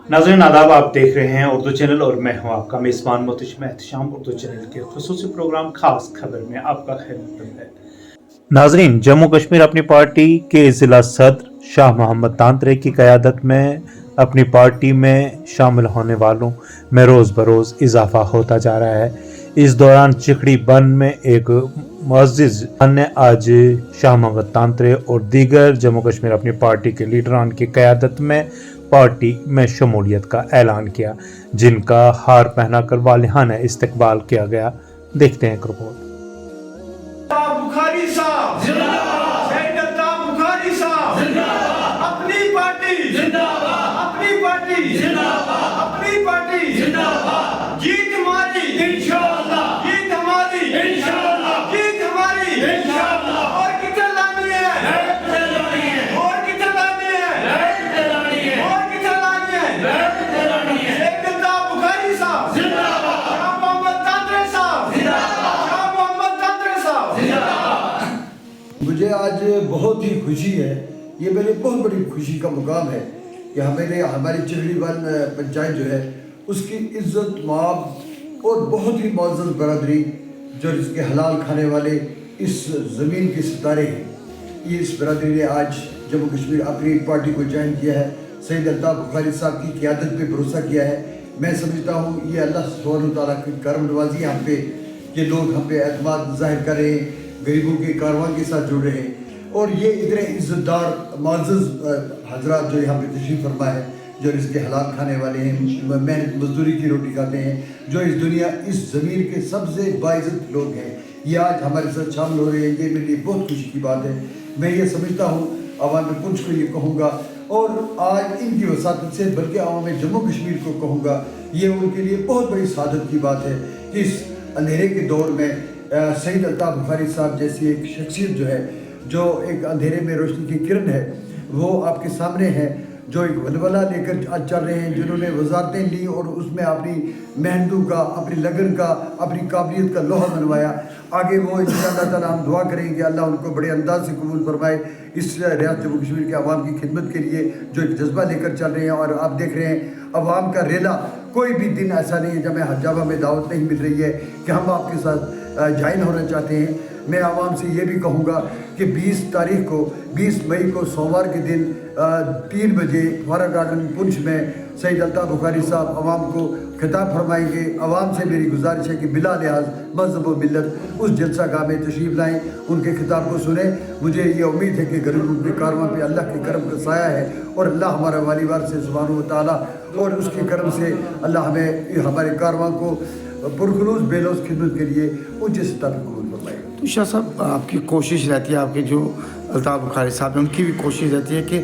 नाज़रीन आदाब, आप देख रहे हैं उर्दू चैनल और मैं हूं आपका मेज़बान मुहतशिम एहतशाम। उर्दू चैनल के खुसूसी प्रोग्राम खास खबर में आपका खैर मकदम है। नाज़रीन, जम्मू कश्मीर अपनी पार्टी के ज़िला सदर शाह मोहम्मद तांतरे की क़यादत में अपनी पार्टी में शामिल होने वालों में रोज़ बरोज़ इजाफा होता जा रहा है। इस दौरान चिखड़ी बन में एक मुअज़्ज़िज़ ने आज शाह मोहम्मद तांतरे और दीगर जम्मू कश्मीर अपनी पार्टी के लीडरान की क़यादत में पार्टी में शमूलियत का ऐलान किया, जिनका हार पहनाकर वालिहाना इस्तकबाल किया गया। देखते हैं एक रिपोर्ट। बुखारी साहब जिंदाबाद, सैयदत्ता बुखारी साहब जिंदाबाद, अपनी पार्टी जिंदाबाद, अपनी पार्टी जिंदाबाद, अपनी पार्टी जिंदाबाद। जीत हमारी इंशाअल्लाह, जीत हमारी इंशाअल्लाह, जीत हमारी इंशाअल्लाह। और कितना लानी है, और कितना लानी है, और कितना लानी है। सैयदत्ता बुखारी साहब जिंदाबाद, शाह मोहम्मद तांतरे साहब जिंदाबाद, शाह मोहम्मद तांतरे साहब जिंदाबाद। मुझे आज बहुत ही खुशी है, ये मेरे बहुत बड़ी खुशी का मुकाम है कि हमारी चिखड़ी वन पंचायत जो है उसकी इज्जत माब और बहुत ही मुअज़्ज़ज़ बरादरी जो इसके हलाल खाने वाले इस ज़मीन के सितारे हैं, ये इस बरादरी ने आज जम्मू कश्मीर अपनी पार्टी को ज्वाइन किया है। सैयदत्ता बुखारी साहब की क़यादत पे भरोसा किया है। मैं समझता हूँ ये अल्लाह सुब्हानहू तआला की करम नवाज़ी हम पे कि लोग हम पे एतमाद ज़ाहिर कर रहे हैं, गरीबों के कारवां के साथ जुड़ रहे हैं। और ये इतने इज़्ज़तदार मुअज़्ज़ज़ हज़रात जो यहाँ पे तशरीफ़ फरमा है, जो इसके हलाल खाने वाले हैं, मेहनत मजदूरी की रोटी खाते हैं, जो इस ज़मीन के सबसे बाइज़्ज़त लोग हैं, ये आज हमारे साथ शामिल हो रहे हैं। ये मेरे लिए बहुत खुशी की बात है। मैं ये समझता हूँ अवाम पुंछ को ये कहूँगा और आज इनकी वसातत से बल्कि अवाम जम्मू कश्मीर को कहूँगा, ये उनके लिए बहुत बड़ी सादत की बात है कि इस अंधेरे के दौर में सैयदत्ता बुखारी साहब जैसी एक शख्सियत जो है, जो एक अंधेरे में रोशनी की किरण है, वो आपके सामने है, जो एक वलवला लेकर आज चल रहे हैं, जिन्होंने वजारतें ली और उसमें अपनी मेहनतों का, अपनी लगन का, अपनी काबिलियत का लोहा मनवाया। आगे वो इंशाअल्लाह ताला हम दुआ करेंगे कि अल्लाह उनको बड़े अंदाज से कबूल फरमाए इस रियासत जम्मू कश्मीर के आवाम की खिदमत के लिए जो एक जज्बा लेकर चल रहे हैं। और आप देख रहे हैं आवाम का रेला, कोई भी दिन ऐसा नहीं है जब हमें हजाबा में दावत नहीं मिल रही है कि हम आपके साथ ज्वाइन होना चाहते हैं। मैं आवाम से ये भी कहूँगा कि 20 मई को सोमवार के दिन 3 बजे फौरा गार्डन पुंछ में सैयदत्ता बुखारी साहब आवाम को खिताब फरमाएंगे। आवाम से मेरी गुजारिश है कि बिला लिहाज मज़हब व मिल्लत उस जलसा गाह में तशरीफ़ लाएँ, उनके खिताब को सुने। मुझे ये उम्मीद है कि गरीबों के कारवां पे अल्लाह के करम का साया है और अल्लाह हमारा वालीवार से सुब्हानहू व तआला और उसके करम से अल्लाह हमें हमारे कारवां को पुरखलूस बेलौस खिदमत के लिए ऊँचे सतह पर कबूल फरमाएगा। तो शाह साहब, आपकी कोशिश रहती है, आपके जो अल्ताफ़ बुखारी साहब हैं उनकी भी कोशिश रहती है कि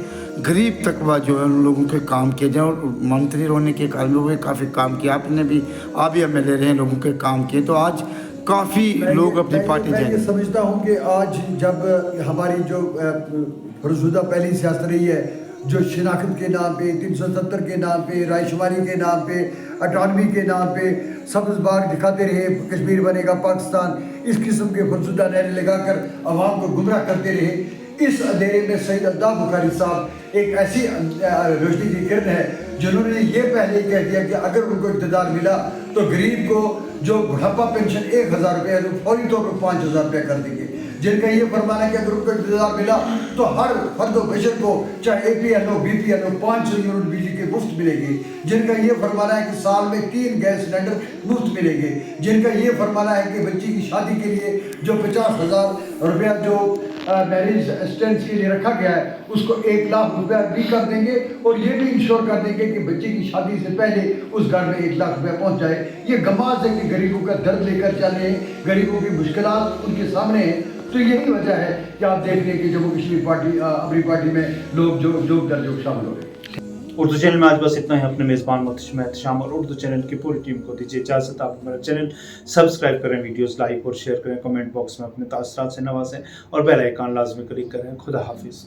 गरीब तकवा जो है उन लोगों के काम किए जाए, और मंत्री होने के कारण लोगों ने काफ़ी काम किया। आप भी हमें ले रहे हैं, लोगों के काम किए, तो आज काफ़ी लोग अपनी पार्टी मैं ये समझता हूँ कि आज जब हमारी जो फरशुदा पहली सियासत रही है, जो शनाख्त के नाम पे, 370 के नाम पे, रायशुमारी के नाम पे, अटानवी के नाम पे सब्ज़ बाग दिखाते रहे, कश्मीर बनेगा पाकिस्तान, इस किस्म के फरशुदा नारे लगाकर आवाम को गुमराह करते रहे। इस अंधेरे में सैयदत्ता बुखारी साहब एक ऐसी रोशनी की किरण है जिन्होंने ये पहले ही कह दिया कि अगर उनको इक़्तिदार मिला तो गरीब को जो बुढ़ापा पेंशन 1000 रुपये है तो फौरी तौर पर 5000 रुपये कर देंगे। जिनका ये फरमाना है कि अगर उनको इक़्तिदार मिला तो हर फर्द बशर को, चाहे APL हो BPL हो, 500 यूनिट बिजली के मुफ्त मिलेंगे। जिनका ये फरमाना है कि साल में 3 गैस सिलेंडर मुफ्त मिलेंगे। जिनका ये फरमाना है कि बच्ची की शादी के लिए जो 50,000 रुपया जो मैरिज असिस्टेंस के लिए रखा गया है उसको 1 लाख रुपया भी कर देंगे, और ये भी इंश्योर कर देंगे कि बच्चे की शादी से पहले उस घर में 1 लाख रुपया पहुँच जाए। ये गमाज है कि गरीबों का दर्द लेकर चल रहे हैं, गरीबों की मुश्किलात उनके सामने हैं। तो यही वजह है कि आप देख रहे हैं कि जम्मू कश्मीर पार्टी अपनी पार्टी में लोग जो दर्जों शामिल हो गए। उर्दू चैनल में आज बस इतना ही। अपने मेज़बान मुहतशिम एहतशाम और उर्दू चैनल की पूरी टीम को दीजिए इजाज़त। आप हमारा चैनल सब्सक्राइब करें, वीडियोस लाइक और शेयर करें, कमेंट बॉक्स में अपने तासरात से नवाजें और बेल आइकन लाजमी क्लिक करें। खुदा हाफिज़।